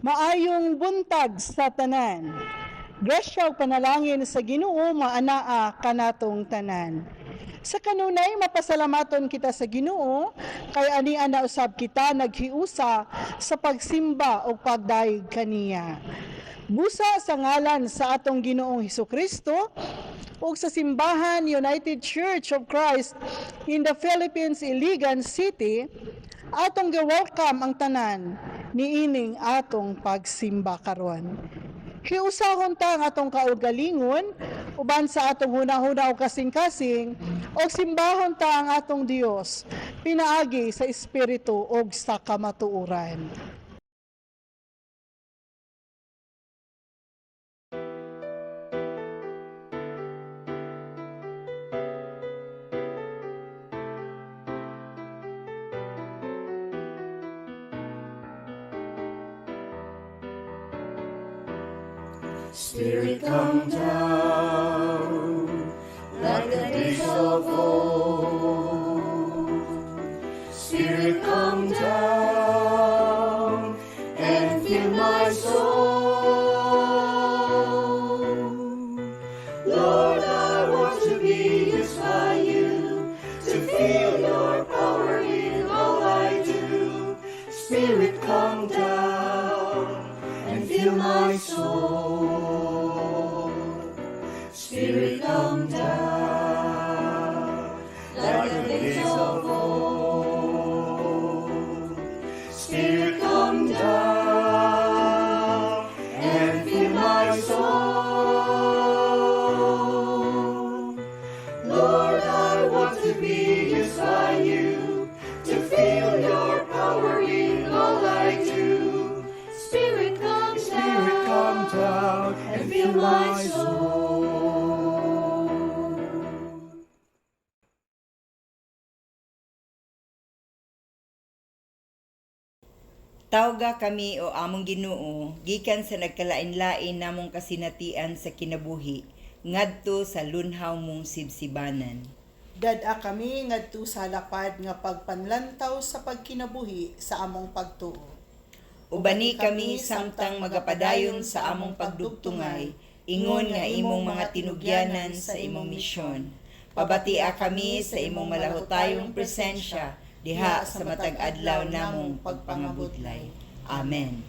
Maayong buntag sa tanan. Grasya ug panalangin sa Ginoo maanaa kanatong tanan. Sa kanunay mapasalamaton kita sa Ginoo kay ani ana usab kita naghiusa sa pagsimba o pagdaig kaniya. Busa sa ngalan sa atong Ginoong Hesukristo ug sa simbahan United Church of Christ in the Philippines, Iligan City, atong gi-welcome ang tanan niining atong pagsimba karon. Hiusahon ta ang atong kaugalingon uban sa atong hunahuna o kasing-kasing o simbahon ta ang atong Dios pinaagi sa espiritu o sa kamatuoran. Spirit, come down like the days of old. Spirit, come down and fill my soul. Lord, I want to be used by you to feel your power in all I do. Spirit, come down and fill my soul. Spirit, come down like the days of old. Spirit, come down and fill my soul. Lord, I want to be used by you to feel your power in all I do. Spirit, come down and fill my soul. Tawga kami o among Ginoo gikan sa nagkalain-lain namong kasinatian sa kinabuhi ngadto sa lunhaw mong sibsibanan. Dad-a kami ngadto sa lapad nga pagpanlantaw sa pagkinabuhi sa among pagtuo. Ubani kami samtang magapadayon sa among pagdugtungay, ingon nga imong mga tinugyanan sa imong misyon. Pabatia kami sa imong malahutayong presensya diha sa matag adlaw namong pagpangabudlay. Amen.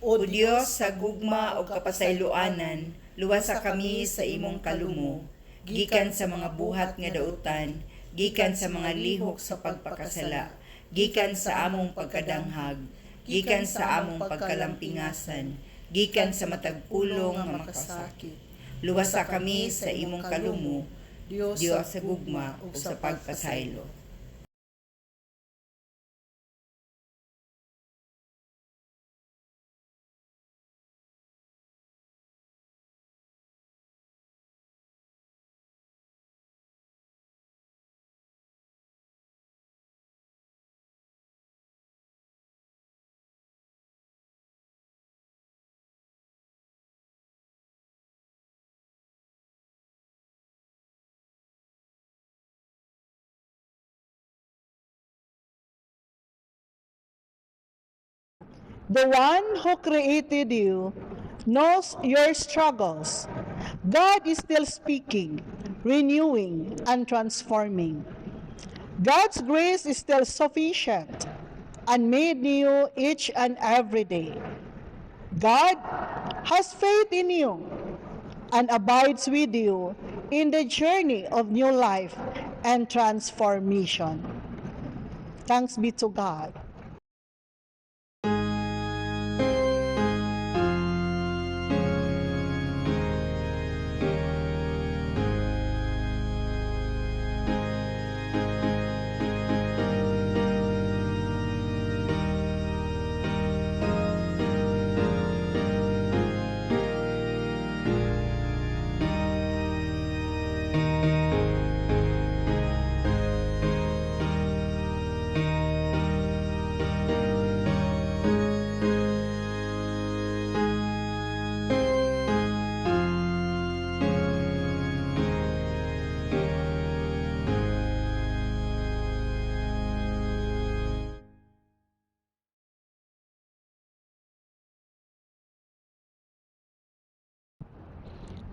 O Dios sa gugma o kapasayloanan, luwasa kami sa imong kalumo, gikan sa mga buhat nga dautan, gikan sa mga lihok sa pagpakasala, gikan sa among pagkadanghag, gikan sa among pagkalampingasan, gikan sa matagpulong nga makasakit. Luwasa kami sa imong kalumo, Dios sa gugma ug sa pagpasaylo. The one who created you knows your struggles. God is still speaking, renewing, and transforming. God's grace is still sufficient and made new each and every day. God has faith in you and abides with you in the journey of new life and transformation. Thanks be to God.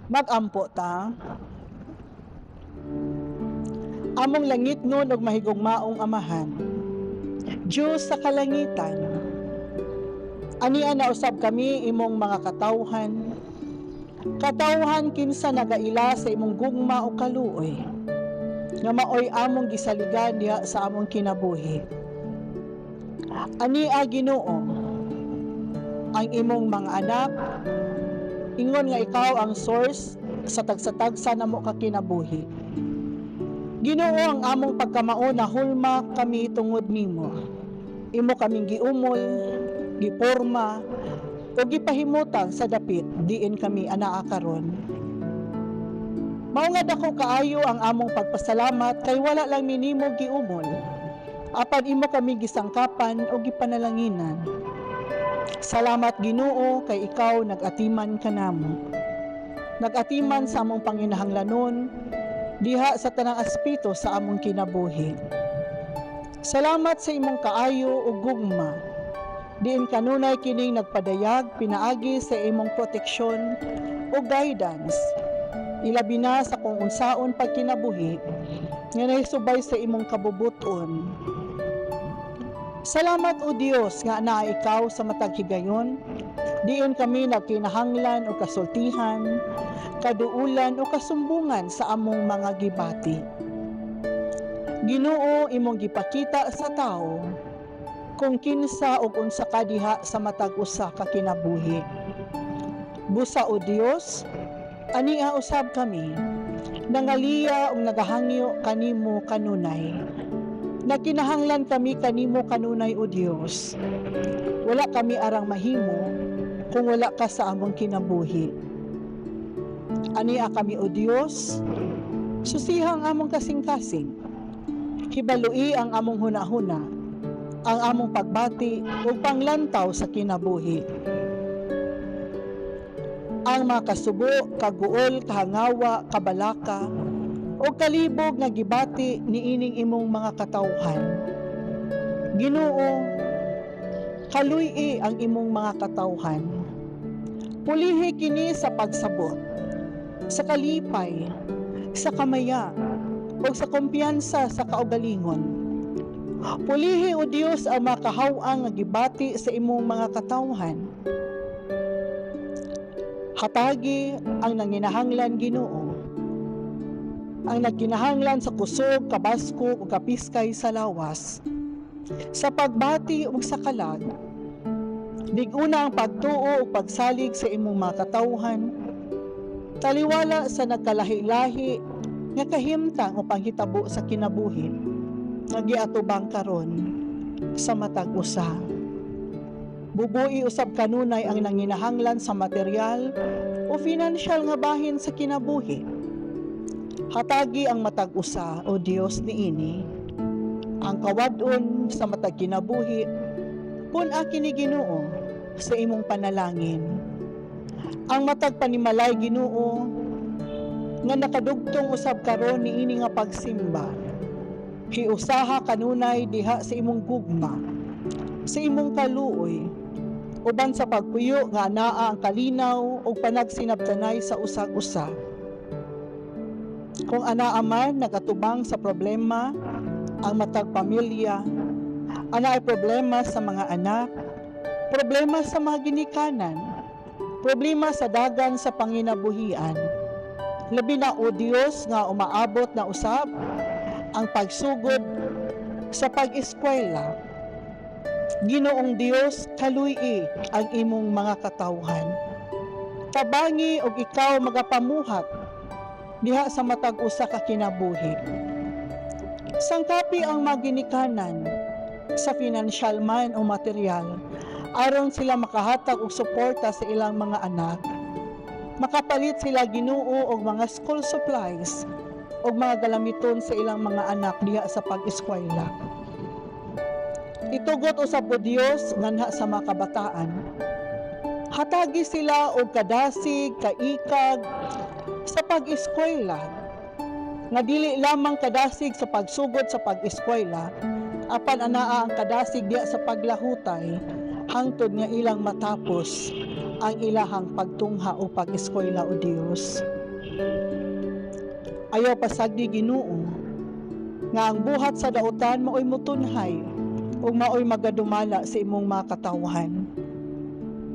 Magampo ta. Among langit nun og mahigugmaong amahan, Diyos sa kalangitan, ania na usab kami imong mga katawhan, katawhan kinsa nagaila sa imong gugma o kaluoy, nga maoy among gisaligan diha sa among kinabuhi. Ania Ginoo, ang imong mga anak, ingon nga ikaw ang source sa tagsa-tagsa namo ka kinabuhi. Ginoo, ang among pagkamao na hulma kami tungod nimo. Imo kaming giumol, giporma, o gipahimutan sa dapit diin kami anaa karon. Mao nga dako kaayo ang among pagpasalamat kay wala lang minimo giumol, apan imo kami gisangkapan o gipanalanginan. Salamat Ginoo kay ikaw nag-atiman kanamo. Nag-atiman sa among panginahanglanon diha sa tanang aspeto sa among kinabuhi. Salamat sa imong kaayo ug gugma. Diin kanunay kining nagpadayag pinaagi sa imong proteksyon o guidance. Ilabi na sa kung unsaon pagkinabuhi nga nahisubay sa imong kabubuton. Salamat o Dios nga naa ikaw sa matag higayon, diin kami nagkinahanglan o kasultihan, kaduulan o kasumbungan sa among mga gibati. Ginoo, imong gipakita sa tao kung kinsa ug unsa ka diha sa matag usa ka kinabuhi. Busa o Dios, ania usab kami nangaliya ug nagahangyo kanimo kanunay. Nakinahanglan kami kanimo kanunay o Dios. Wala kami arang mahimo kung wala ka sa among kinabuhi. Ania kami o Dios, susihang among kasing-kasing. Hibalui ang among hunahuna, ang among pagbati ug panglantaw sa kinabuhi. Ang mga kasubo, kaguol, kahangawa, kabalaka, o kalibog nga gibati niining imong mga katawhan. Ginoo, kaluy-i ang imong mga katawhan. Pulihi kini sa pagsabot, sa kalipay, sa kamaya, o sa kumpiyansa sa kaugalingon. Pulihi o Dios ang mga kahawang nga gibati sa imong mga katawhan. Hatagi ang nanginahanglan Ginoo, ang nagkinahanglan sa kusog, kabasko ug kapiskay sa lawas. Sa pagbati ug sa kalag, diguna ang pagtuo ug pagsalig sa imong mga katawhan, taliwala sa nagkalahi-lahi nga kahimtang o panghitabo sa kinabuhi nga giatubang karon sa matag usa. Bubuhi usab kanunay ang nanginahanglan sa material o financial nga bahin sa kinabuhi. Hatagi ang matag usa o Dios niini ang kawad-on sa matag kinabuhi pun-a kini Ginoo sa imong panalangin. Ang matag panimalay Ginoo nga nakadugtong usab karon niini nga pagsimba, hiusaha kanunay diha sa imong gugma, sa imong kaluoy, uban sa pagpuyo nga anaa ang kalinaw ug panagsinabtanay sa usag-usa. Kung anaa man nagatubang sa problema ang matag pamilya, ana ay problema sa mga anak, problema sa mga ginikanan, problema sa dagan sa panginabuhian. Labi na o Dios nga umaabot na usab ang pagsugod sa pag-eskwela. Ginoong Dios, kaluy-i ang imong mga katawhan. Tabangi og ikaw magapamuhat diha sa matag usa ka kinabuhi. Sangkapi ang maginikanan sa financial man o material aron sila makahatag og suporta sa ilang mga anak. Makapalit sila Ginoo og mga school supplies og mga galamiton sa ilang mga anak diha sa pag-eskwela. Itugot usab o Dios nganha sa mga kabataan. Hatagi sila og kadasig, kaikag sa pag-eskwela. Nga dili lamang kadasig sa pagsugod sa pag-eskwela, apan anaa ang kadasig diha sa paglahutay hangtod nga ilang matapos ang ilahang pagtungha o pag-eskwela o Dios. Ayaw pasagdi Ginoo nga ang buhat sa dautan maoy mutunhay ug maoy magadumala sa imong mga katawhan.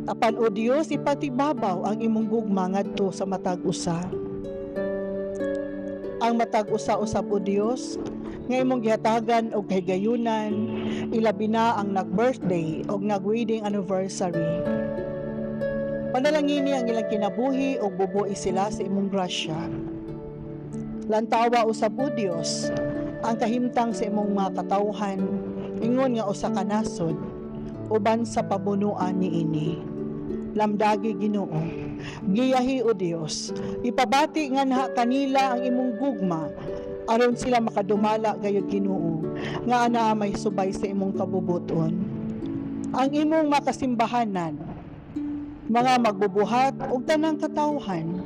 Apan o Dios ipatibabaw ang imong gugma ngadto sa matag usa. Ang matag usa usab o Dios nga imong gihatagan og kahigayunan, ilabi na ang nag-birthday o nag-wedding anniversary. Panalangini ang ilang kinabuhi o bubuhi sila sa imong grasya. Lantawa usab o Dios ang kahimtang sa imong mga katawhan, ingon nga usa ka nasod, uban sa pabunuan niini. Lamdagi Ginoo, giyahi o Dios, ipabati nganha kanila ang imong gugma, aron sila makadumala gayud Ginoo, nga anaa may subay sa imong kabubuton. Ang imong makasimbahanan, mga magbubuhat og tanang katawhan.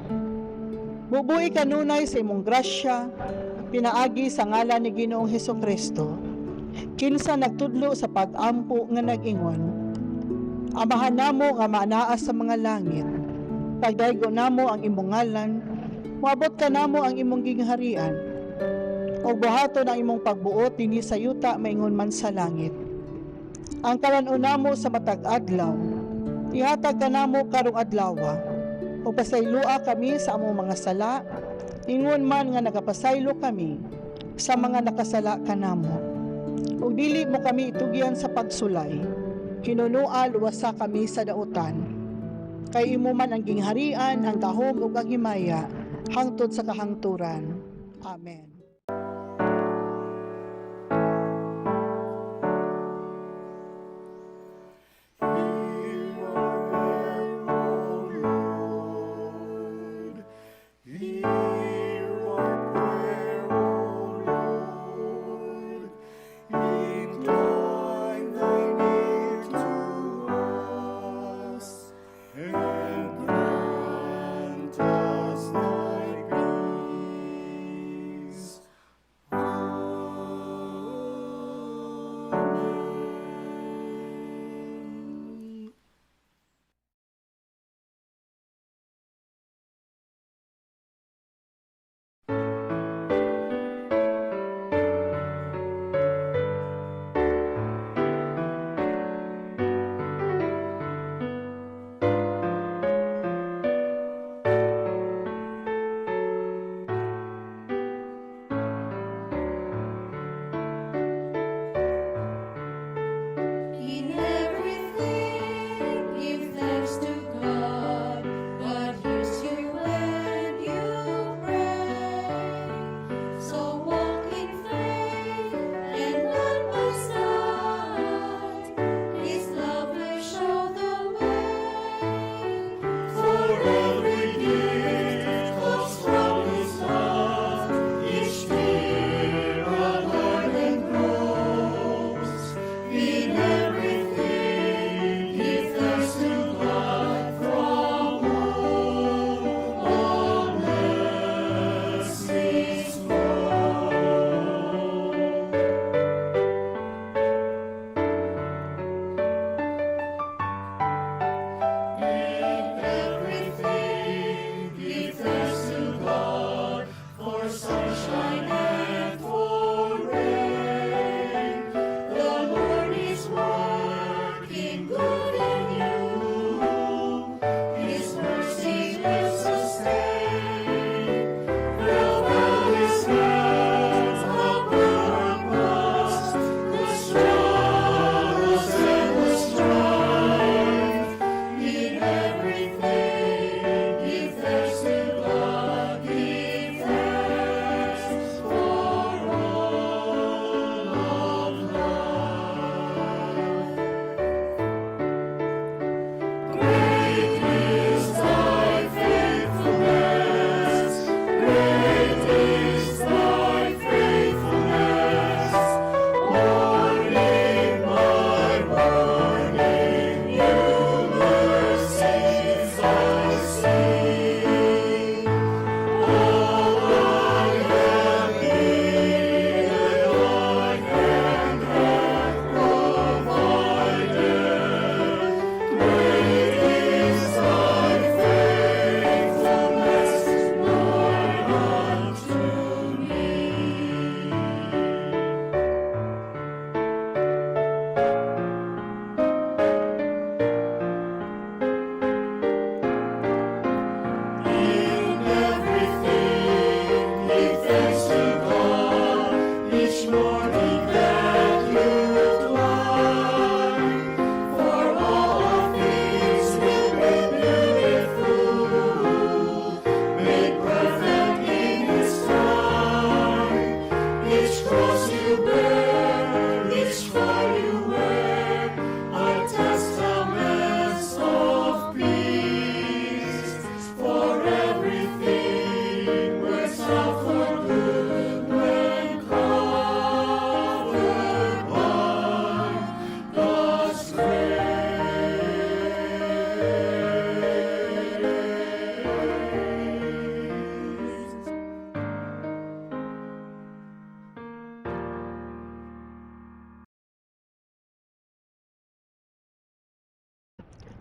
Bubuhi kanunay sa imong grasya, pinaagi sa ngalan ni Ginoong Hesukristo. Kinsa nagtudlo sa pag-ampo nga nag-ingon, Amahan namo nga maanaa sa mga langit, pagdaygo namo ang imong ngalan, moabot ka namo ang imong gingharian, o buhaton ang imong pagbuot dinhi sa yuta maingon man sa langit. Ang kalan-on namo sa matag adlaw, ihatag ka namo karong adlawa, o pasaylua kami sa among mga sala, ingon man nga nagapasaylo kami sa mga nakasala kanamo. O dili mo kami itugyan sa pagsulay, hinunual wasa kami sa dautan. Kay imo man ang gingharian, ang gahom ug ang himaya hangtod sa kahangturan. Amen.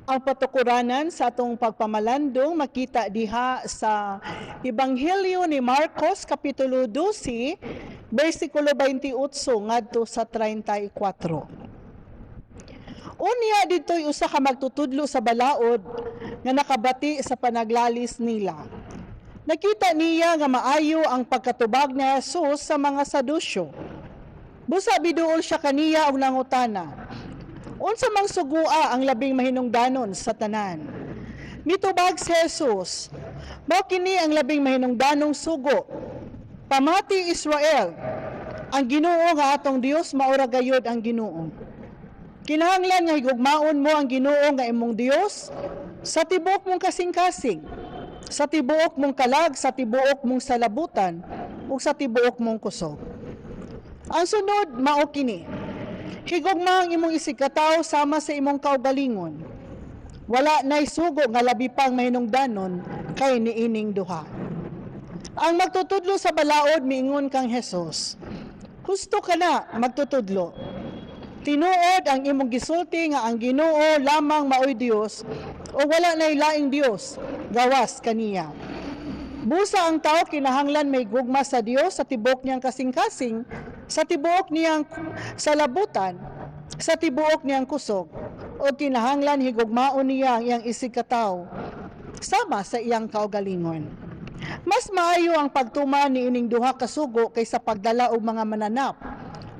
Ang patukuranan sa atong pagpamalandong makita diha sa Ebanghelyo ni Marcos kapitulo 12 bersikulo 28 ngadto sa 34. Unya dito'y usa ka magtutudlo sa balaod nga nakabati sa panaglalis nila. Nakita niya nga maayo ang pagkatubag ni Jesus sa mga Sadusyo. Busa biduol siya kaniya og nangutana, unsa mang sugua ang labing mahinungdanon sa tanan? Mitubag si Jesus, mao kini ang labing mahinungdanong sugo. Pamati Israel, ang Ginoo nga atong Dios maura gayud ang Ginoo. Kinahanglan nga higugmaon mo ang Ginoo nga imong Dios sa tibuok mong kasing-kasing, sa tibuok mong kalag, sa tibuok mong salabutan, ug sa tibuok mong kusog. Ang sunod mao kini, higugma ang imong isigkatawo sama sa imong kaugalingon. Wala na'y sugo nga labi pang mahinungdanon kay niining duha. Ang magtutudlo sa balaod miingon kang Hesus, husto ka na magtutudlo. Tinuod ang imong gisulti nga ang Ginoo lamang maoy Dios o wala na'y laing Dios gawas kaniya. Busa ang tao kinahanglan may gugma sa Dios sa tibuok niyang kasing-kasing, sa tibuok niyang salabutan, sa tibuok niyang kusog, o kinahanglan higugmaon niya ang iyang isigkatawo sama sa iyang kaugalingon. Mas maayo ang pagtuman ni ining duha ka sugo kaysa pagdala og mga mananap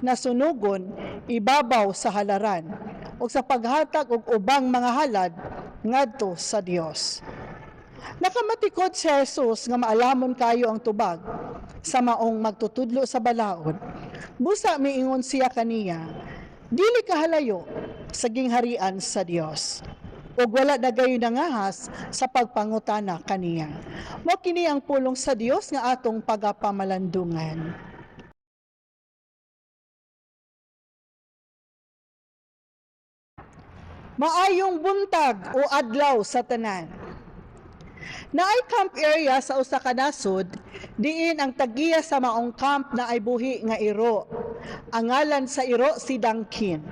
na sunugon ibabaw sa halaran o sa paghatag og ubang mga halad ngadto sa Dios. Nakamatikod si Jesus nga maalamon kayo ang tubag sa maong magtutudlo sa balaod. Busa miingon siya kaniya, dili kahalayo sa gingharian sa Dios. Ug wala na gayon nangahas sa pagpangutana kaniya. Mao kini ang pulong sa Dios nga atong pagapamalandungan. Maayong buntag o adlaw sa tanan. Naay camp area sa usa ka nasod, diin ang tagiya sa maong camp na ay buhi nga iro. Ang ngalan sa iro si Duncan.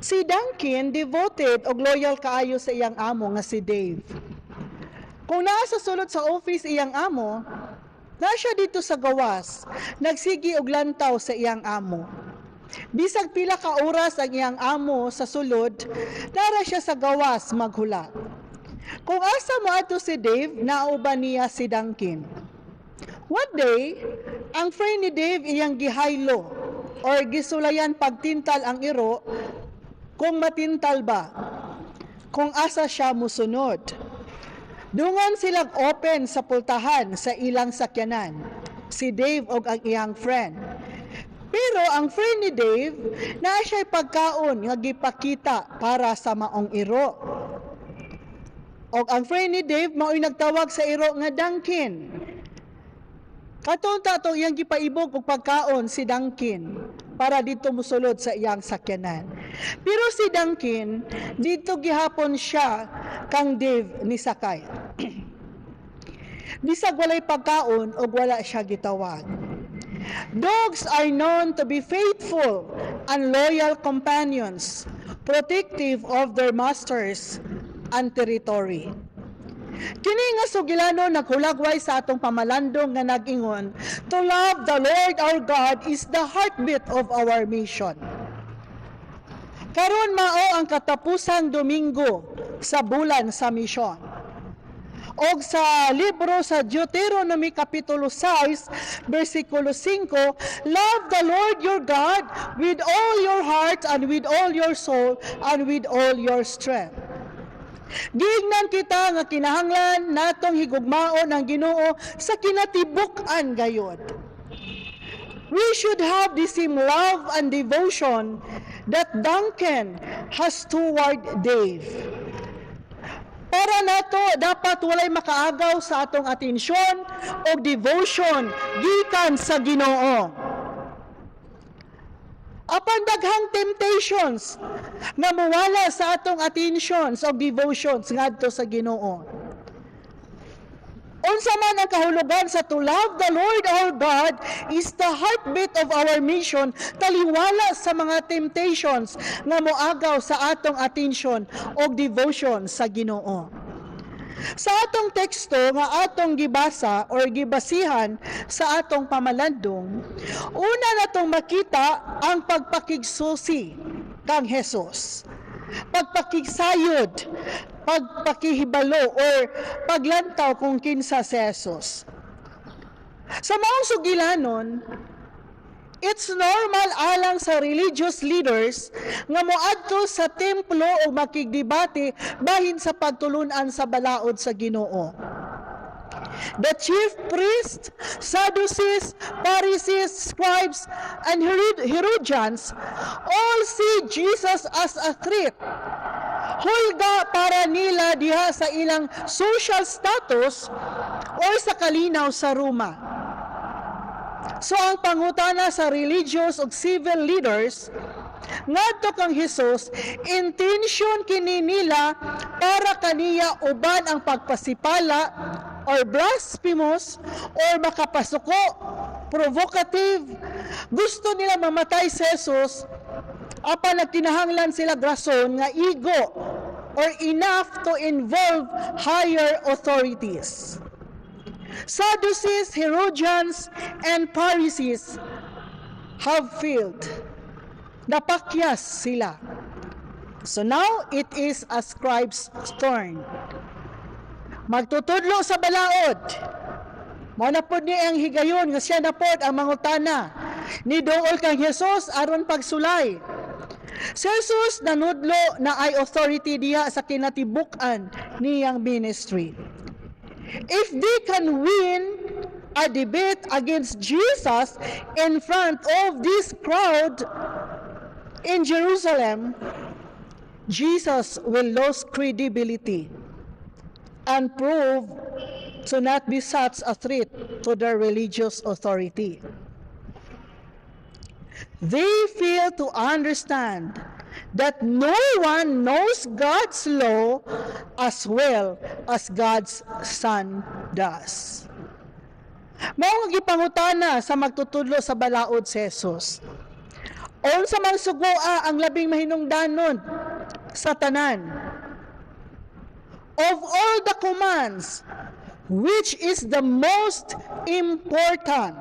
Si Duncan devoted og loyal kaayo sa iyang amo nga si Dave. Kung naa sa sulod sa office iyang amo, na siya dito sa gawas, nagsigi og lantaw sa iyang amo. Bisag pila ka oras ang iyang amo sa sulod, nara siya sa gawas maghula. Kung asa mo ato si Dave, nauban niya si Duncan. One day, ang friend ni Dave iyang gihaylo or gisulayan pagtintal ang iro kung matintal ba, kung asa siya musunod. Dungan silang open sa pultahan sa ilang sakyanan, si Dave og ang iyang friend. Pero ang friend ni Dave, naa siya'y pagkaon nga gipakita para sa maong iro. Og ang friend ni Dave mao'y nagtawag sa iro nga Duncan. Katunta to iyang gipaibog og pagkaon si Duncan para dito musulod sa iyang sakyanan. Pero si Duncan dito gihapon siya kang Dave ni sakay. Bisag walay pagkaon og wala siya gitawag. Dogs are known to be faithful and loyal companions, protective of their masters and territory. Kini nga sugilano naghulagway sa atong pamalandong nga nag-ingon, to love the Lord our God is the heartbeat of our mission. Karon mao ang katapusang Domingo sa bulan sa misyon. Og sa libro sa Deuteronomy Kapitulo 6, versikulo 5, love the Lord your God with all your heart and with all your soul and with all your strength. Giingnan kita nga kinahanglan natong higugmaon ang Ginoo sa kinatibuk-an gayud. We should have the same love and devotion that Duncan has toward Dave. Para nato dapat walay makaagaw sa atong atensyon o devotion gikan sa Ginoo. Apan daghang temptations nga mawala sa atong attentions o devotions ngadto sa Ginoo. Unsa man ang kahulugan sa to love the Lord our God is the heartbeat of our mission, taliwala sa mga temptations nga moagaw sa atong attention o devotion sa Ginoo. Sa atong teksto nga atong gibasa or gibasihan sa atong pamalandong, una natong makita ang pagpakigsusi kang Hesus, pagpakigsayod, pagpakihibalo or paglantaw kung kinsa si Hesus. Sa maong sugilanon, it's normal alang sa religious leaders nga moadto sa templo o makigdebate bahin sa pagtulunan sa balaod sa Ginoo. The chief priests, Sadducees, Pharisees, scribes, and Herodians all see Jesus as a threat. Hulga para nila diha sa ilang social status o sa kalinaw sa Roma. So ang pangutana sa religious o civil leaders, ngadto kang Hesus, intention kini nila para kaniya uban ang pagpasipala or blasphemous or makapasuko, provocative. Gusto nila mamatay si Hesus apan nagkinahanglan sila rason nga ego or enough to involve higher authorities. Sadducees, Herodians, and Pharisees have failed. Napakyas sila. So now it is a scribe's turn. Magtutudlo sa balaod. Mao na pod ni ang higayon nga siya na pod ang mangutana. Ni dool kang Hesus aron pagsulay. Si Jesus nanudlo na ay authority diha sa kinatibuk-an niyang ministry. If they can win a debate against Jesus in front of this crowd in Jerusalem, Jesus will lose credibility and prove to not be such a threat to their religious authority. They fail to understand that no one knows God's law as well as God's Son does. Mao nga gipangutana sa magtutudlo sa balaod si Jesus. Unsa man sugua ang labing mahinungdanon sa tanan? Of all the commands, which is the most important?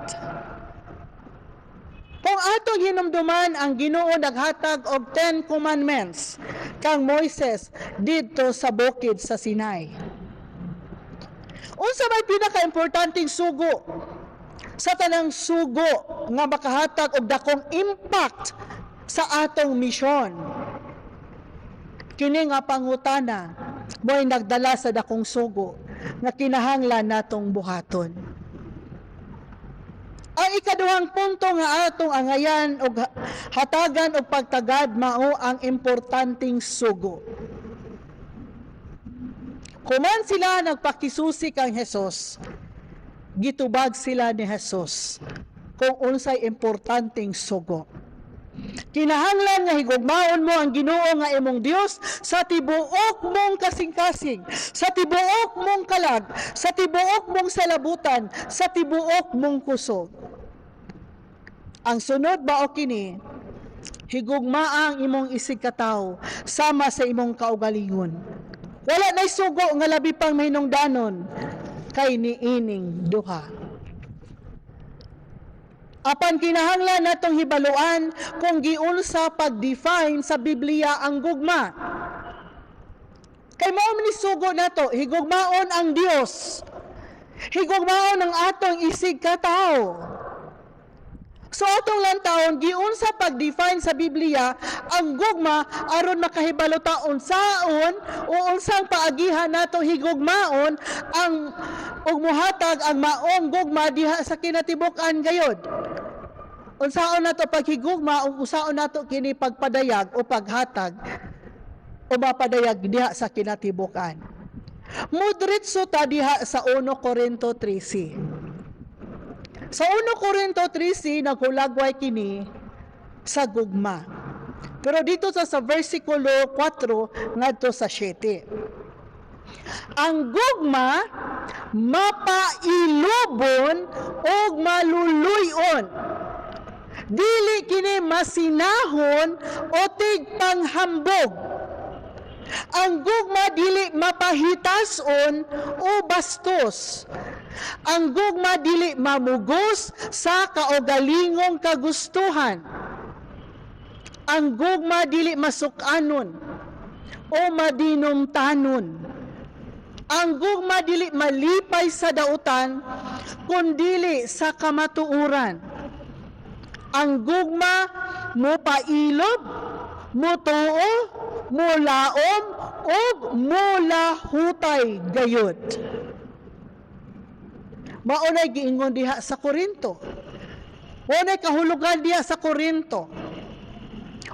Kung atong hinumduman ang Ginoo naghatag og 10 commandments kang Moises didto sa bukid sa Sinai. Unsa may pinaka-importanteng sugo sa tanang sugo nga makahatag og dakong impact sa atong misyon? Kini nga pangutana mo'y nagdala sa dakong sugo nga kinahanglan natong buhaton. Ang ikaduhang punto nga atong angayan og hatagan og pagtagad mao ang importanteng sugo. Kuman sila nagpakisusi kang Hesus, gitubag sila ni Hesus kung unsay importanteng sugo. Kinahanglan nga higugmaon mo ang Ginoo nga imong Dios sa tibuok mong kasing-kasing, sa tibuok mong kalag, sa tibuok mong salabutan, sa tibuok mong kusog. Ang sunod ba o kini, higugmaang imong isig katawo sama sa imong kaugalingon. Wala na'y sugo nga labi pang mahinungdanon kay niining duha. Apan kinahanglan natong hibaluan kung giunsa pag-define sa Biblia ang gugma. Kay mao man ni sugo nato, higugmaon ang Dios. Higugmaon ang atong isig katawo. So atong lantawon giunsa pag-define sa Biblia ang gugma aron makahibalo ta unsaon o unsang paagihan nato higugmaon ang ug mohatag ang maong gugma diha sa kinatibuk-an gayod. Unsaon nato paghigugma ug usaon nato kini pagpadayag o paghatag o mapadayag diha sa kinatibuk-an. Mudritso ta diha sa 1 Corinto 13. Sa 1 Corinto 13, naghulagway kini sa gugma. Pero dito sa versikulo 4, ngadto sa 7. Ang gugma mapailubon o maluluyon. Dili kini masinahon o tigpanghambog. Ang gugma dili mapahitason o bastos. Ang gugma dili mamugos sa kaugalingong kagustuhan. Ang gugma dili masukanon o madinumtanon. Ang gugma dili malipay sa dautan kundili sa kamatuuran. Ang gugma mo pailob, mo tuo, mo laom, o mo lahutay gayud. Maunay giingon diha sa Korinto. Maunay kahulugan diha sa Korinto.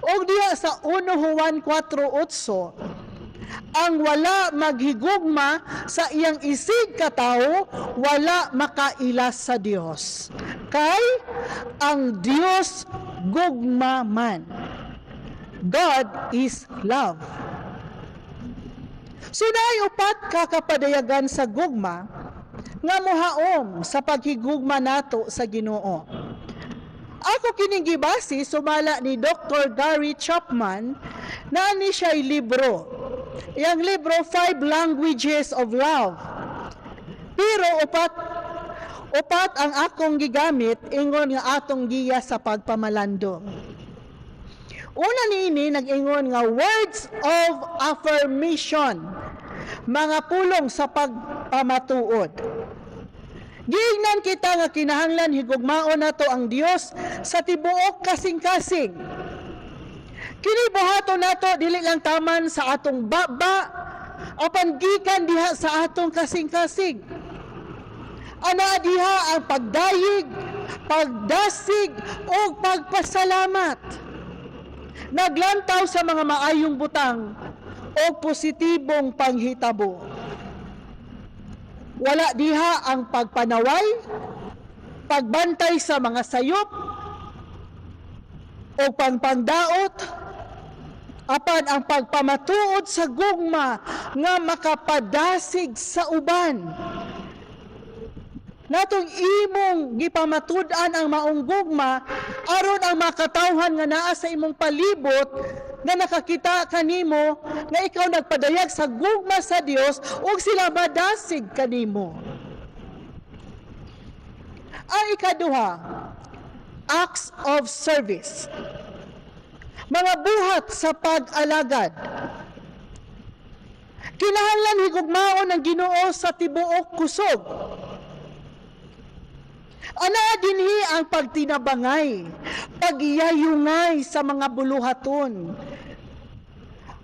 O diha sa 1 Juan 4:8, ang wala maghigugma sa iyang isig katao, wala makailas sa Dios. Kay ang Dios gugma man. God is love. So naay upat kakapadayagan sa gugma nga mohaom sa paghigugma nato sa Ginoo. Ako kining gibasi sumala ni Dr. Gary Chapman na ni siya'y libro. Yang libro 5 Languages of Love. Pero upat ang akong gigamit ingon nga atong giya sa pagpamalando. Una niini nag-ingon nga words of affirmation, mga pulong sa pagpamatuod. Giingnan kita nga kinahanglan higugmaon nato ang Dios sa tibuok kasing-kasing. Kini buhaton nato dili lang taman sa atong baba apan gikan diha sa atong kasing-kasing. Ana diha ang pagdayig, pagdasig o pagpasalamat. Naglantaw sa mga maayong butang o positibong panghitabo. Wala diha ang pagpanaway, pagbantay sa mga sayop, o pangpangdaot, apan ang pagpamatuod sa gugma nga makapadasig sa uban. Natong imong gipamatud-an ang maong gugma aron ang makatawhan nga naa sa imong palibot nga nakakita kanimo nga ikaw nagpadayag sa gugma sa Dios ug sila madasig kanimo. Ang ikaduha, acts of service. Mga buhat sa pag-alagad. Kinahanglan higugmaon ang Ginoo sa tibuok kusog. Ana dinhi ang pagtinabangay, pagiyayungay sa mga buluhaton.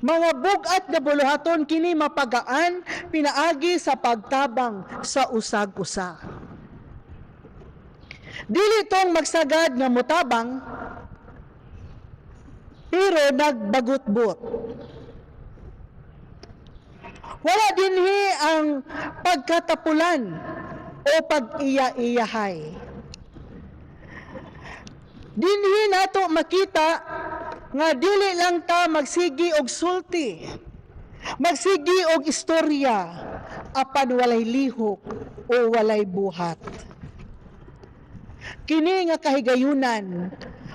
Mga bugat na buluhaton kini mapagaan pinaagi sa pagtabang sa usag-usa. Dili tong magsagad nga mutabang pero nagbagut-but. Wala dinhi ang pagkatapulan o pag-iya-iyahay. Dinhi nato makita nga dili lang ta magsigi og sulti, magsigi og istorya, apan walay lihok o walay buhat. Kini nga kahigayunan,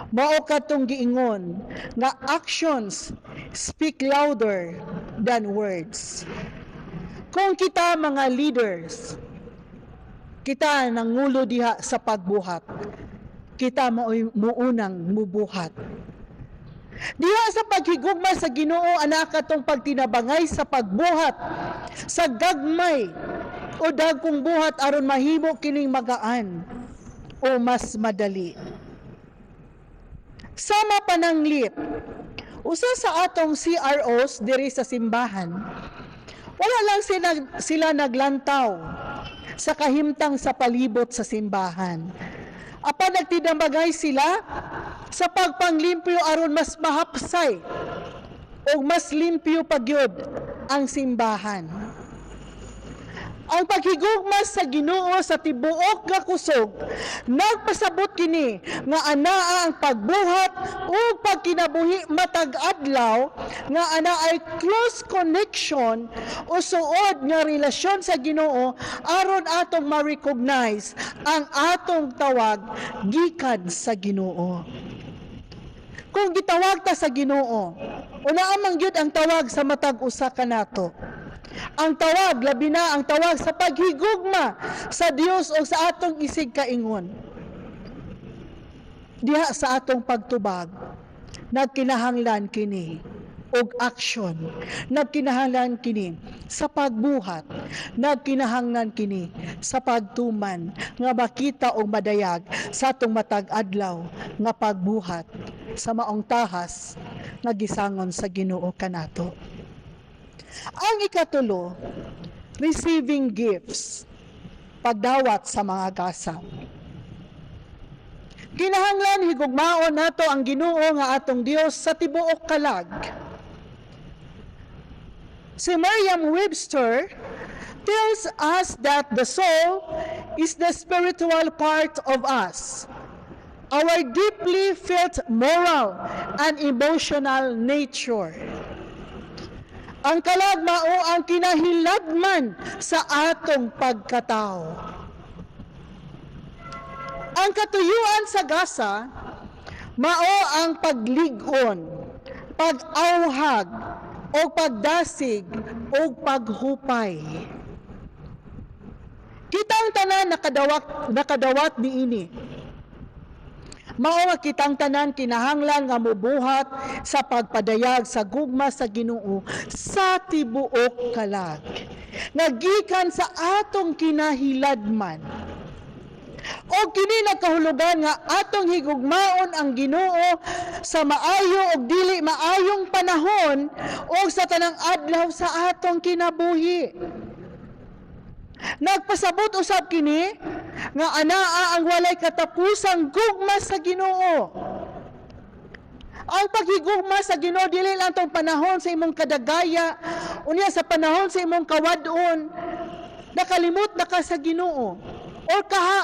mao katong giingon nga actions speak louder than words. Kung kita mga leaders, kita nangulo diha sa pagbuhat, kita muunang mubuhat. Diha sa paghigugma sa Ginoo ana katong pagtinabangay sa pagbuhat sa gagmay o dagkong buhat aron mahimo kining magaan o mas madali. Sama pananglit, usa sa atong CROs diri sa simbahan, wala lang sila naglantaw sa kahimtang sa palibot sa simbahan. Apan nagtinabangay sila sa pagpanglimpyo aron mas mahapsay o mas limpyo pagyud ang simbahan. Ang paghigugma sa Ginoo sa tibuok nga kusog nagpasabot kini nga anaa ang pagbuhat ug pagkinabuhi matag adlaw nga ana ay close connection o suod nga relasyon sa Ginoo aron atong ma-recognize ang atong tawag gikan sa Ginoo. Kung gitawag ta sa Ginoo, una amang gyud ang tawag sa matag usa kanato. Ang tawag, labi na ang tawag sa paghigugma sa Dios o sa atong isig kaingon. Diha sa atong pagtubag, nagkinahanglan kini og action, nagkinahanglan kini sa pagbuhat, nagkinahanglan kini sa pagtuman nga makita og madayag sa atong matag adlaw nga pagbuhat sa maong tahas nga gisangon sa Ginoo kanato. Ang ikatulo, receiving gifts, pagdawat sa mga gasa. Kinahanglan higugmaon nato ang Ginoo nga atong Dios sa tibuok kalag. Si Merriam-Webster tells us that the soul is the spiritual part of us, our deeply felt moral and emotional nature. Ang kalag mao ang kinahilagman sa atong pagkatao. Ang katuyuan sa gasa mao ang paglig-on, pag-awhag o pagdasig o paghupay. Kitang tanan nakadawat niini. Mao nga kitang tanan kinahanglan nga mubuhat sa pagpadayag sa gugma sa Ginoo sa tibuok kalag. Nagikan sa atong kinahiladman. O kini nagkahulugan nga atong higugmaon ang Ginoo sa maayo o dili maayong panahon o sa tanang adlaw sa atong kinabuhi. Nagpasabot usab kini nga anaa ang walay katapusang gugma sa Ginoo. Ang paghigugma sa Ginoo dili lang tong panahon sa imong kadagaya, unya sa panahon sa imong kawadon, nakalimot na ka sa Ginoo. O kaha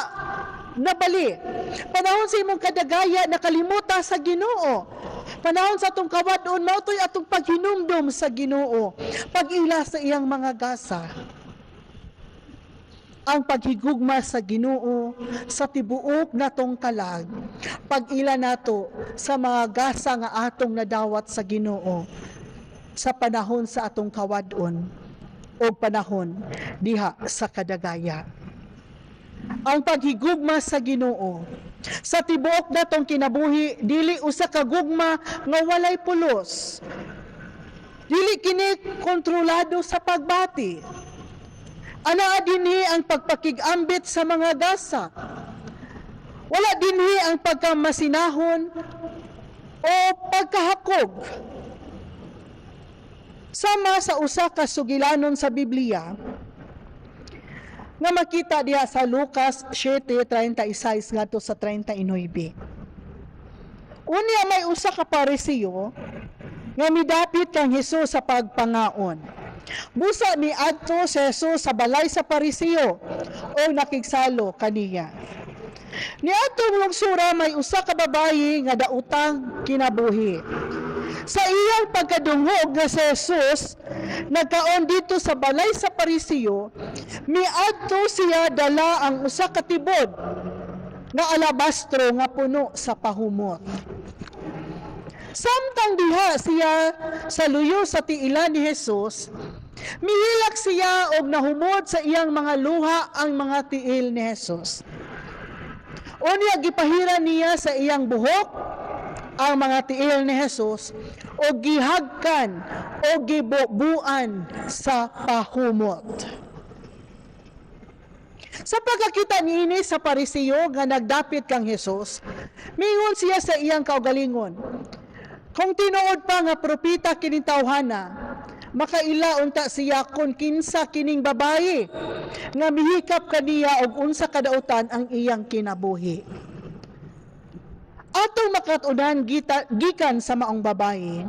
nabali. Panahon sa imong kadagaya nakalimot ta sa Ginoo. Panahon sa atong kawadon mao toy atong paghinumdom sa Ginoo, pag-ila sa iyang mga gasa. Ang paghigugma sa Ginoo sa tibuok natong kalag, pag-ila nato sa mga gasa nga atong nadawat sa Ginoo sa panahon sa atong kawadon o panahon diha sa kadagaya. Ang paghigugma sa Ginoo sa tibuok natong kinabuhi dili usa ka gugma nga walay pulos. Dili kini kontrolado sa pagbati. Anaa dinhi ang pagpakigambit sa mga gasa. Wala dinhi ang pagkamasinahon o pagkahakog. Sama sa usa ka sugilanon sa Biblia nga makita diha sa Lucas 7:36 ngadto sa 39. Unya may usa ka Pariseo nga midapit kang Hesus sa pagpangaon. Busa ni adto si Jesus sa balay sa Pariseo o nakigsalo kaniya. Ni atong lungsura may usa ka babayi nga dautang kinabuhi. Sa iyang pagkadungog nga si Jesus nagkaon dito sa balay sa Pariseo, miadto siya dala ang usa ka tibod nga alabastro nga puno sa pahumot. Samtang diha siya sa luyo sa tiilan ni Jesus, mihilak siya og nahumod sa iyang mga luha ang mga tiil ni Jesus. Unya gipahira niya sa iyang buhok ang mga tiil ni Jesus o gihagkan o gibubuan sa pahumot. Sa pagkakita niini sa Pariseo nga nagdapit kang Jesus, mingon siya sa iyang kaugalingon, kung tinuod pa nga propeta kining tawhana, makaila unta siya kung kinsa kining babayi nga mihikap kaniya og unsa kadautan ang iyang kinabuhi. Atong makatunan gikan sa maong babayi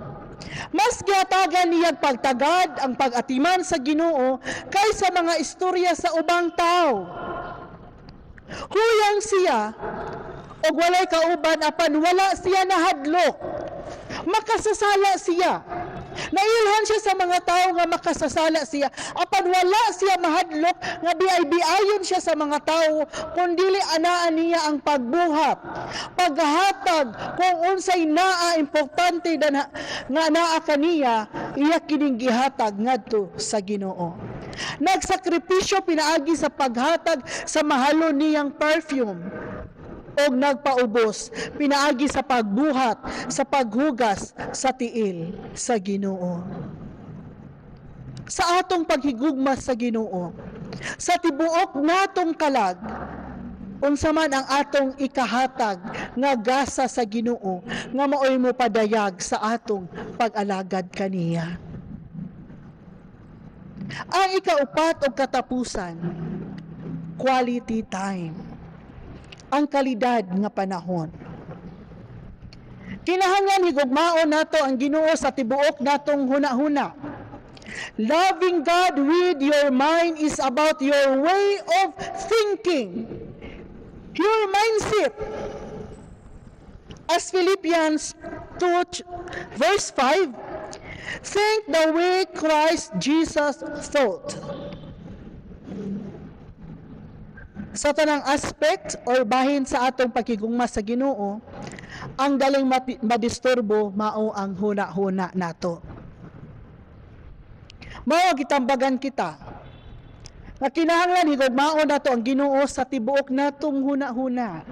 Mas gihatagan niya pagtagad ang pag-atiman sa Ginoo kaysa mga istorya sa ubang tao. Huyang siya og walay kauban apan wala siya nahadlok. Makasasala siya. Nailhan siya sa mga tao nga makasasala siya. Apan wala siya mahadlok nga biay-biayon siya sa mga tao kundili anaan niya ang pagbuhat. Paghatag kung unsay naa importante nga naa kaniya, iya kining gihatag ngadto sa Ginoo. Nagsakripisyo pinaagi sa paghatag sa mahalo niyang perfume og nagpaubos pinaagi sa pagbuhat sa paghugas sa tiil sa Ginoo. Sa atong paghigugma sa Ginoo, sa tibuok natong kalag, unsa man ang atong ikahatag nga gasa sa Ginoo nga maoy mo padayag sa atong pag-alagad kaniya. Ang ikaupat o katapusan, quality time. Ang kalidad nga panahon. Kinahanglan higugmaon nato ang Ginoo sa tibuok natong huna-huna. Loving God with your mind is about your way of thinking, your mindset. As Philippians 2 verse 5, think the way Christ Jesus thought. Sa tanang aspect or bahin sa atong pagkigugma sa Ginoo, ang daling madisturbo mao ang huna-huna nato. Mao gitambagan kita. Nga kinahanglan higugmaon nato ang Ginoo sa tibuok natong huna-huna.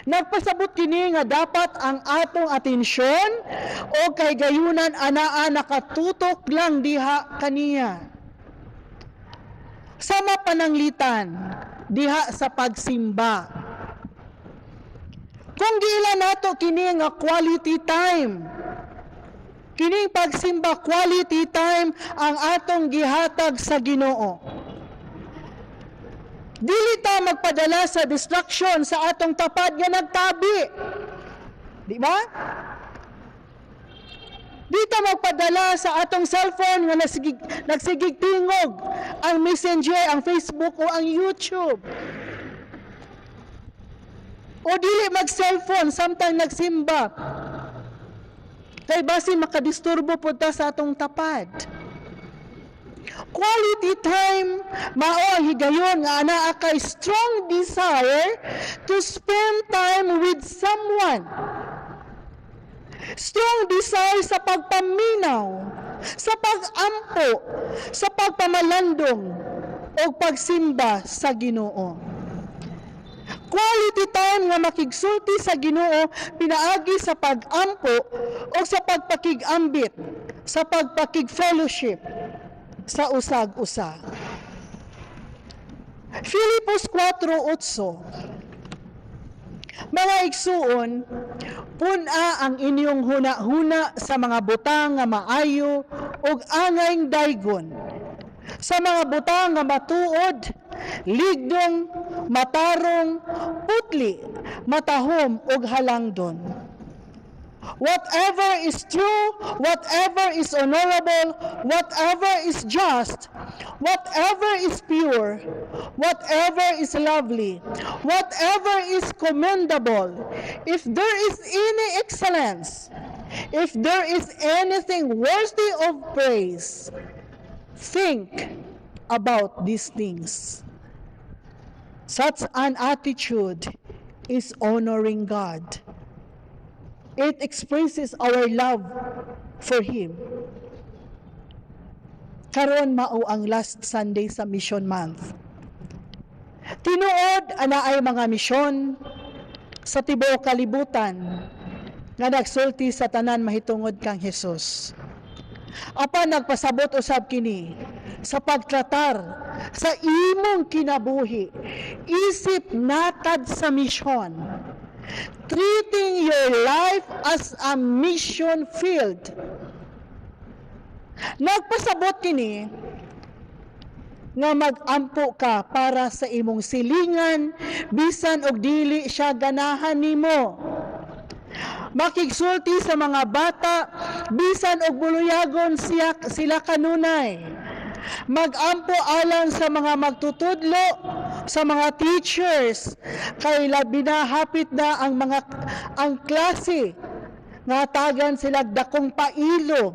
Nagpasabot kini nga dapat ang atong atensyon o kay gayunan anaa nakatutok lang diha kaniya. Sama pananglitan diha sa pagsimba. Kung giila nato kini nga quality time, kining pagsimba quality time ang atong gihatag sa Ginoo. Dili ta magpadala sa distraction sa atong tapad nga nagtabi. Di ba? Di ta magpadala sa atong cellphone nga nagsigig tingog ang Messenger, ang Facebook o ang YouTube. O dili mag-cellphone samtang nagsimba. Kay basin makadisturbo po ta sa atong tapad. Quality time mao higayon nga anaa kay strong desire to spend time with someone. Strong desire sa pagpaminaw, sa pag-ampo, sa pagpamalandong o pagsimba sa Ginoo. Quality time nga makigsulti sa Ginoo pinaagi sa pag-ampo o sa pagpakig-ambit, sa pagpakig-fellowship sa usag-usa. Filipos 4:8. Mga igsuon, puna ang inyong huna-huna sa mga butang nga maayo ug angayng daygon, sa mga butang nga matuod, ligdong, matarong, putli, matahom ug halangdon. Whatever is true, whatever is honorable, whatever is just, whatever is pure, whatever is lovely, whatever is commendable, if there is any excellence, if there is anything worthy of praise, think about these things. Such an attitude is honoring God. It expresses our love for Him. Karon mao ang last Sunday sa Mission Month. Tinuod ana ay mga misyon sa tibuok kalibutan nga nagsulti sa tanan mahitungod kang Hesus. Apan nagpasabot usab kini sa pagtratar sa imong kinabuhi, isip natad sa misyon. Treating your life as a mission field. Nagpasabot kini nga mag-ampo ka para sa imong silingan bisan og dili siya ganahan nimo. makigsulti sa mga bata, bisan og buluyagon sila kanunay. Magampo alang sa mga magtutudlo, sa mga teachers, kay labi na hapit na ang klase, nga tagan sila dakong pailo.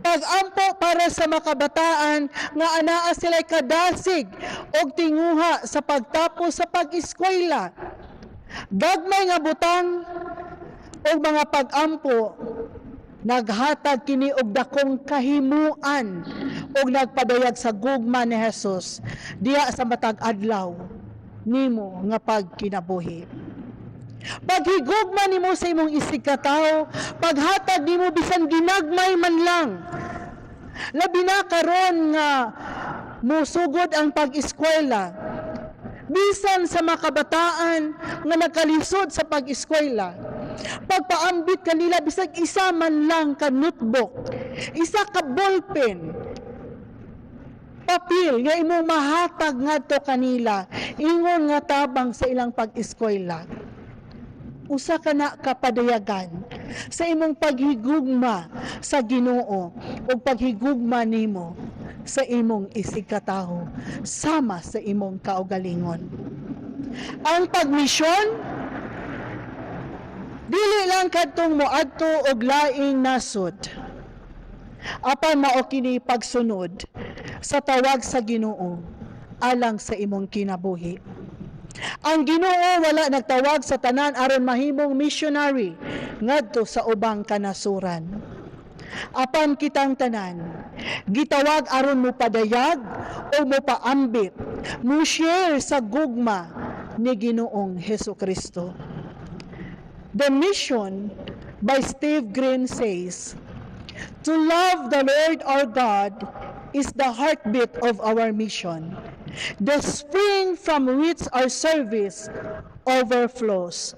Pag-ampo para sa makabataan nga anaa sila kadasig og tinguha sa pagtapos sa pag-eskwela. Gagmay nga butang og mga pag-ampo naghatag kini og dakong kahimuan og nagpadayag sa gugma ni Hesus diha sa matag adlaw nimo nga pagkinabuhi. Paghigugma nimo sa imong isig ka tawo, paghatag nimo bisan ginagmay man lang. Labi na karon nga musugod ang pag-eskwela. Bisan sa makabataan nga nagkalisod sa pag-eskwela, pagpaambit kanila bisag isa man lang ka notebook, isa ka ballpen, papel nga imong mahatag ngadto kanila ingon nga tabang sa ilang pag-eskwela. Usa ka na kapadayagan sa imong paghigugma sa Ginoo o paghigugma nimo sa imong isig ka tawo sama sa imong kaugalingon. Ang pagmisyon dili lang kadtong moadto og laing nasod, apan mao kini pagsunod sa tawag sa Ginoo alang sa imong kinabuhi. Ang Ginoo wala nagtawag sa tanan aron mahimong missionary ngadto sa ubang kanasuran. Apan kitang tanan gitawag aron mo padayag o mo paambit, mo share sa gugma ni Ginoong Hesukristo. The mission by Steve Green says, "To love the Lord our God is the heartbeat of our mission. The spring from which our service overflows.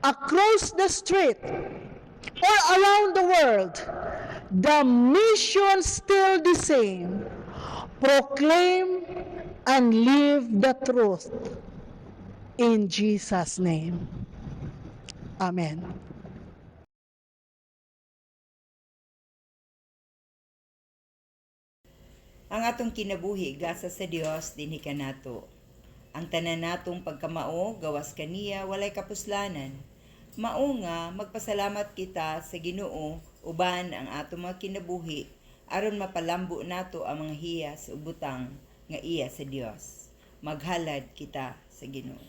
Across the street or around the world, the mission still the same. Proclaim and live the truth. In Jesus' name. Amen." Ang atong kinabuhi gasa sa Dios dinhi kanato. Ang tanan natong pagkamao gawas kaniya walay kapuslanan. Mao nga magpasalamat kita sa Ginoo uban ang atong mga kinabuhi aron mapalambo nato ang mga hiyas ug butang nga iya sa Dios. Maghalad kita sa Ginoo.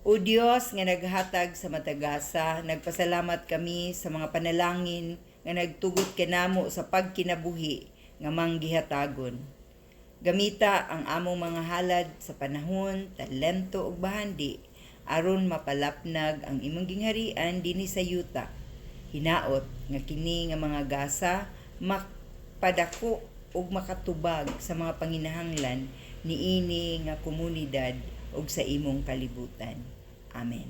O Dios nga naghatag sa matagasa, nagpasalamat kami sa mga panalangin nga nagtugot kanamo sa pagkinabuhi nga manggihatagon. Gamita ang among mga halad sa panahon, talento ug bahandi aron mapalapnag ang imong gingharian dinhi sa yuta. Hinaot nga kini nga mga gasa makpadako ug makatubag sa mga panginahanglan niini nga komunidad ug sa imong kalibutan. Amen.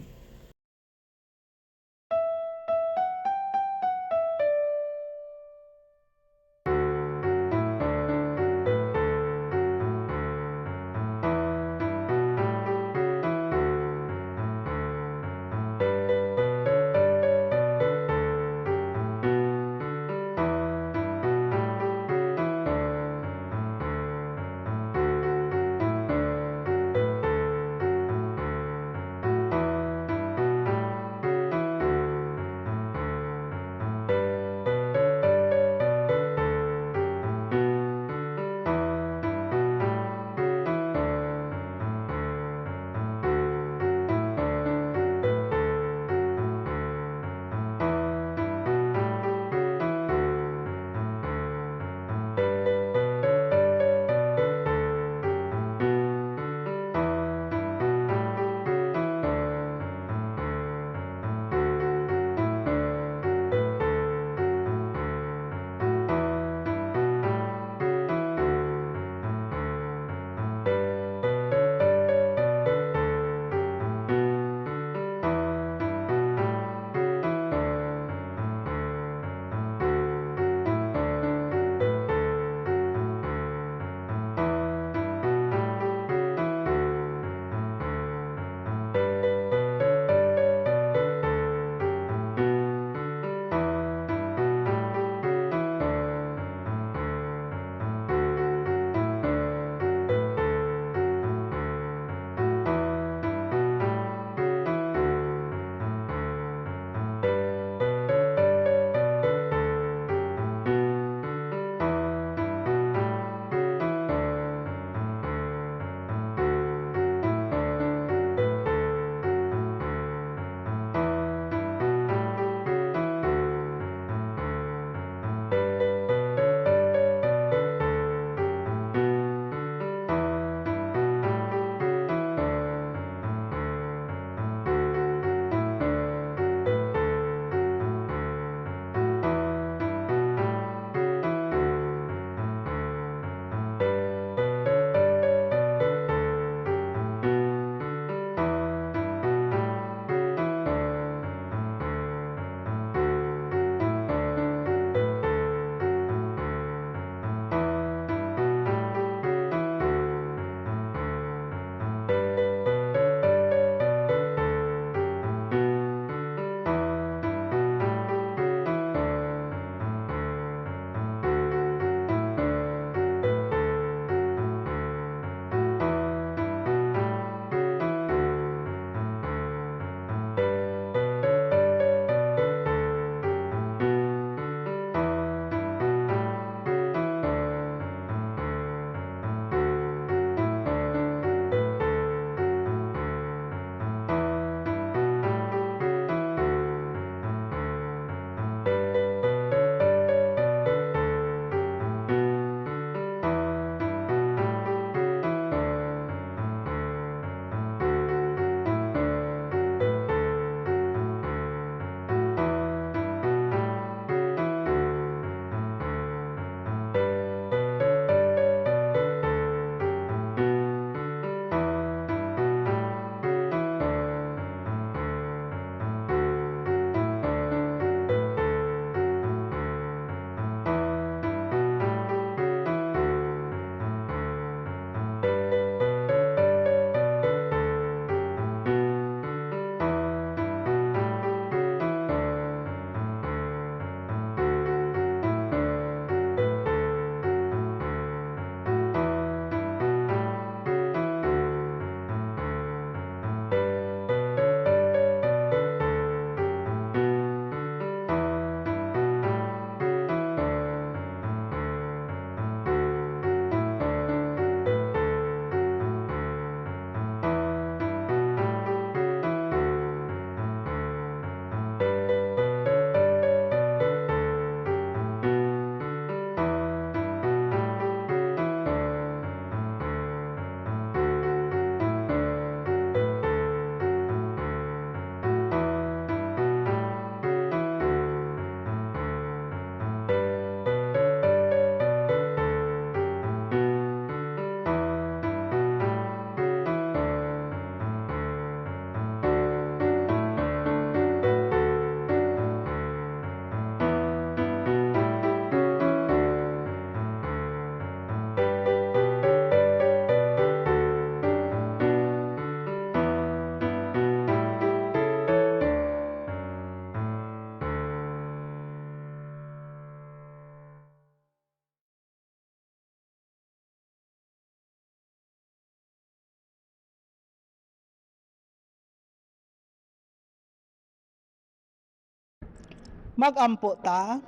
Magampo ta.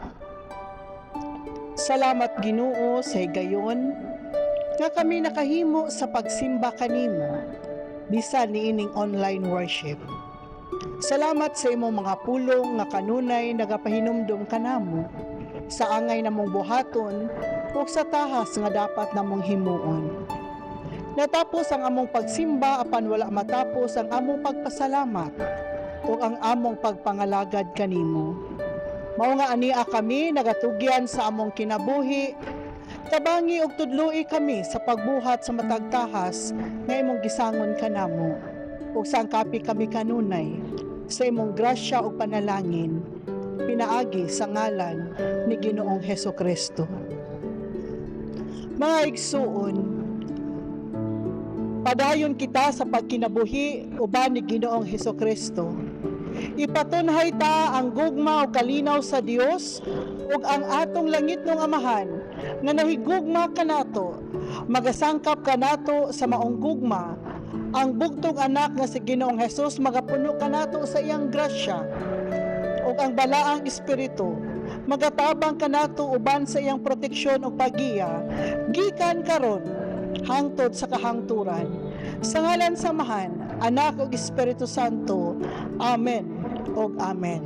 Salamat Ginoo sa higayon nga kami nakahimo sa pagsimba kanimo bisan niining online worship. Salamat sa imong mga pulong nga kanunay nagapahinumdum kanamo sa angay namong buhaton ug sa tahas nga dapat namong himuon. Natapos ang among pagsimba apan wala matapos ang among pagpasalamat ug ang among pagpangalagad kanimo. Mao nga ania kami nagatugyan sa among kinabuhi, tabangi ug tudloi kami sa pagbuhat sa matag tahas nga imong gisangon kanamo ug sangkapi kami kanunay sa imong grasya ug panalangin pinaagi sa ngalan ni Ginoong Hesukristo. Mga igsuon, padayon kita sa pagkinabuhi uban ni Ginoong Hesukristo. Ipatunhay ta ang gugma o kalinaw sa Dios ug ang atong langitnong Amahan nga nahigugma kanato, magasangkap kanato sa maong gugma. Ang bugtong anak nga si Ginoong Hesus magapuno kanato sa iyang grasya ug ang balaang espiritu magatabang kanato uban sa iyang proteksyon ug pagiya gikan karon hangtod sa kahangturan. Sa ngalan sa Amahan, Anak ug Espiritu Santo. Amen ug amen.